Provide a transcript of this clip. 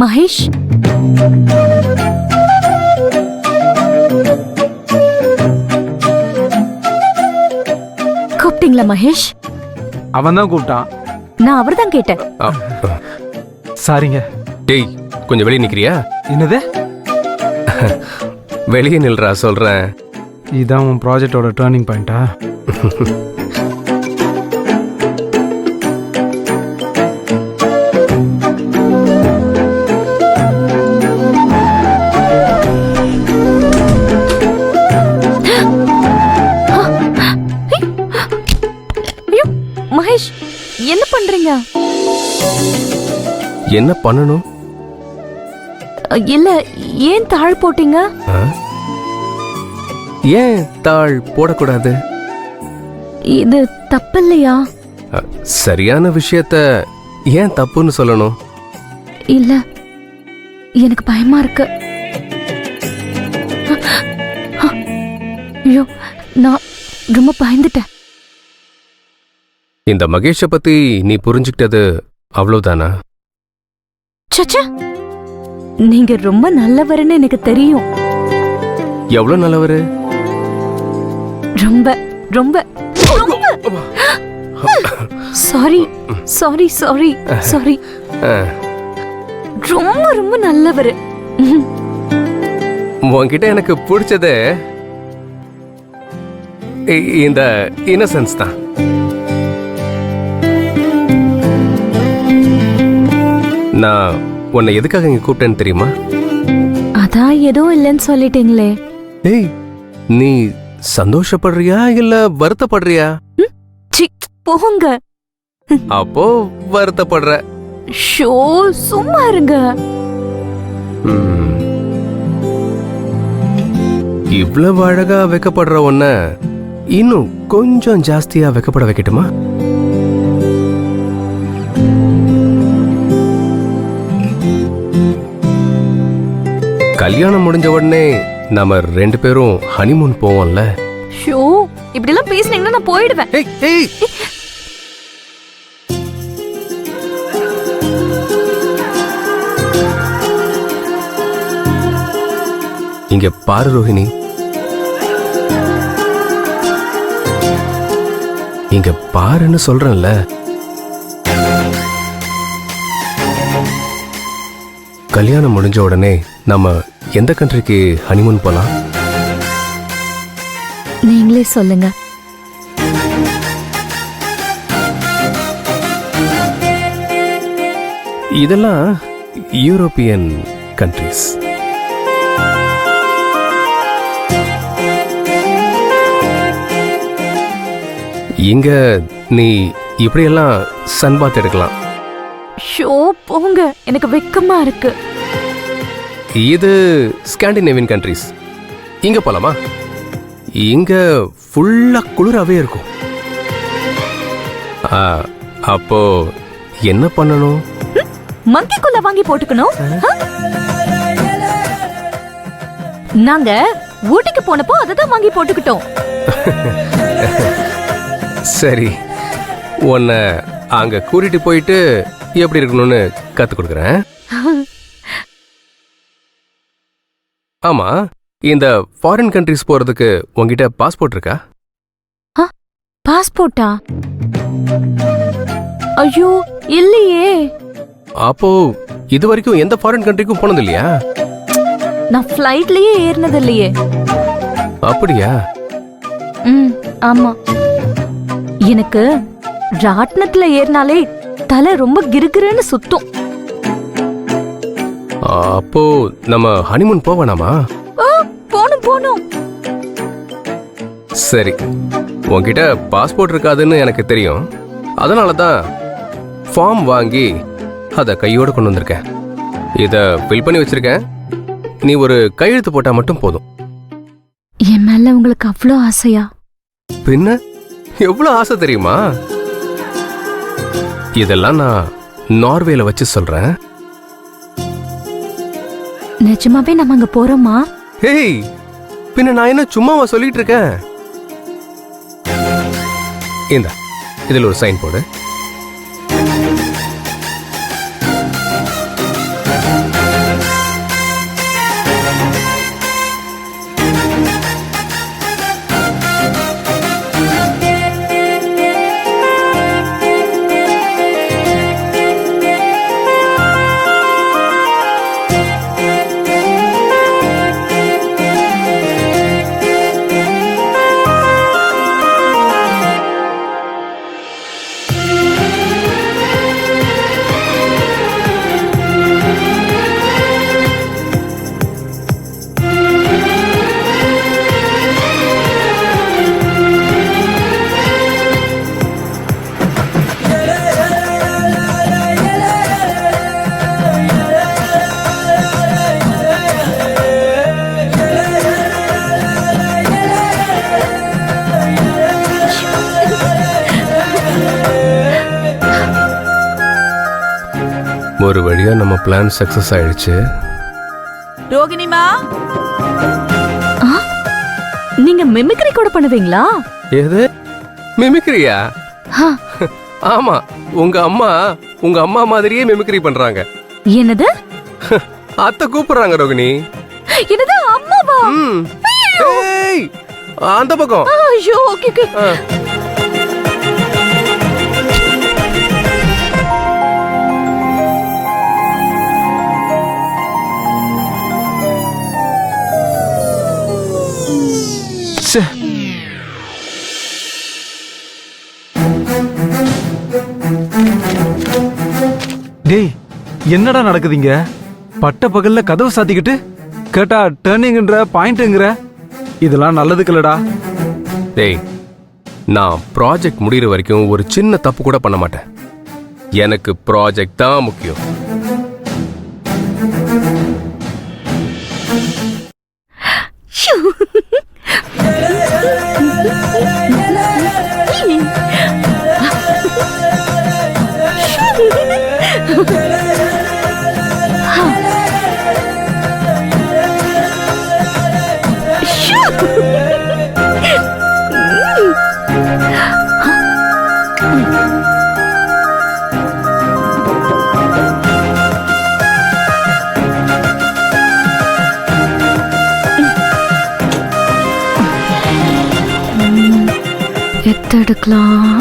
மகேஷ், கூப்பிட்டீங்களா மகேஷ்? அவன் தான் கூப்பிட்டான். நான் அவர்தான் கேட்டேன். சாரிங்க. டேய், கொஞ்சம் வெளியே நிக்கிறியா? என்னது? வெளியே நில்றா சொல்றேன். இதான் உன் ப்ராஜெக்டோட டர்னிங் பாயிண்டா? மகேஷ், என்ன பண்றீங்க? என்ன பண்ணணும்? இல்ல, ஏன் தாழ் போட்டீங்க? ஏன் தாழ் போடக்கூடாது? இது தப்பில்லையா? சரியான விஷயத்த ஏன் தப்புன்னு சொல்லணும்? இல்ல, எனக்கு பயமா இருக்கு. ஐயோ, நான் ரொம்ப பயந்துட்டேன். இந்த மகேஷை பத்தி நீ புரிஞ்சுக்கிட்டது அவ்வளவுதானா? சச்சா, நீங்க ரொம்ப நல்லவருன்னு எனக்கு தெரியும். எவ்வளவு நல்லவரு? ரொம்ப ரொம்ப சாரி சாரி சாரி சாரி. ரொம்ப ரொம்ப நல்லவரு. உன்கிட்ட எனக்கு பிடிச்சது இந்த இன்னசென்ஸ் தான். நான் உன்னை எதுக்காக இங்க கூப்பிட்டேன்னு தெரியுமா? அதான் எதுவும் இல்லைன்னு சொல்லிட்டீங்களே. ஏய், நீ சந்தோஷப்படுறியா இல்ல வருத்தப்படுறியா? போங்க. அப்போ வருத்தப்படுற. ஷோ, சும்மா இருங்க. இவ்வளவு அழகா வெக்கப்படுற உன்ன இன்னும் கொஞ்சம் ஜாஸ்தியா வெக்கப்பட வைக்கட்டுமா? கல்யாணம் முடிஞ்ச உடனே நாம 2 பேரும் ஹனிமூன் போவோம்ல. ஷோ, இப்படி எல்லாம் பேசுனீங்கன்னா நான் போயிடுவேன். ஏய் ஏய், இங்க பாரு ரோஹிணி, இங்க பாருன்னு சொல்றேன்ல. கல்யாணம் முடிஞ்ச உடனே நம்ம எந்த கண்ட்ரிக்கு ஹனிமூன் போலாம்? நீங்களே சொல்லுங்க. இதெல்லாம் யூரோப்பியன் கண்ட்ரிஸ். இங்க நீ இப்படியெல்லாம் சன்பாத் எடுக்கலாம். ஷோ, போங்க, எனக்கு வெக்கமா இருக்கு. இது ஸ்காண்டினேவியன் கண்ட்ரிஸ். இங்க போலாமா? இங்க ஃபுல்லா குளிராவே இருக்கும். அப்போ என்ன பண்ணணும்? மங்கிக்குள்ள வாங்கி போட்டுக்கணும். நாங்க ஊட்டிக்கு போனப்போ அததான் வாங்கி போட்டுக்கிட்டோம். சரி, உன்னை அங்க கூட்டிட்டு போயிட்டு எப்படி இருக்கணும்னு கத்து கொடுக்குறேன். ஆமா, இந்த ஃபாரின் கண்ட்ரிஸ் போறதுக்கு உங்ககிட்ட பாஸ்போர்ட் இருக்கா? பாஸ்போர்ட்டா? ஐயோ, இல்லையே. அப்போ இது வரைக்கும் எந்த ஃபாரின் கண்ட்ரிக்கும் போனது இல்லையா? நான் ஃப்ளைட்லயே ஏறினது இல்லையே. அப்படியா? ஆமா. எனக்கு ராட்னத்துல ஏறினாலே தலை ரொம்ப கிறுகிறுன்னு சுத்தும். அப்போ நம்ம ஹனிமூன் போவேனாமா? போணும். சரி, உன்கிட்ட பாஸ்போர்ட் இருக்காதுன்னு எனக்கு தெரியும். அதனாலதான் ஃபார்ம் வாங்கி அத கையோட கொண்டு வந்திருக்கேன். இத ஃபில் பண்ணி வச்சிருக்கேன். நீ ஒரு கையெழுத்து போட்டா மட்டும் போதும். என் மேல உங்களுக்கு அவ்வளோ ஆசையா? பின்ன எவ்வளவு ஆசை தெரியுமா? இதெல்லாம் நான் நார்வேல வச்சு சொல்றேன். நிஜமாவே நம்ம அங்க போறோமா? ஹேய், பின்ன நான் என்ன சும்மாவா சொல்லிட்டு இருக்கேன்? இந்த இதுல ஒரு சைன் போடு. நம்ம பிளான் சக்சஸ் ஆயிடுச்சு. ரோகிணிமா, நீங்க மிமிக்ரி கூட பண்ணுவீங்களா? எது மிமிக்ரியா? ஆ, ஆமா, உங்க அம்மா மாதிரியே மிமிக்ரி பண்றாங்க. என்னது அத்தை கூப்பிடுறாங்க ரோகிணி. என்னது அம்மாவா? ம். ஏய், அந்த பக்கம். ஐயோ, ஓகே ஓகே. ஆ. ச்சே. டேய், என்னடா நடக்குதுங்க? பட்ட பகல்ல கதவு சாத்திக்கிட்டு கேட்டா டேர்னிங்ன்ற பாயிண்ட்ங்கற, இதெல்லாம் நல்லதுக்குலடா. டேய், நான் ப்ராஜெக்ட் முடிகிற வரைக்கும் ஒரு சின்ன தப்பு கூட பண்ண மாட்டேன். எனக்கு ப்ராஜெக்ட் தான் முக்கியம். ஷூ. எத்தெடுக்கலாம்?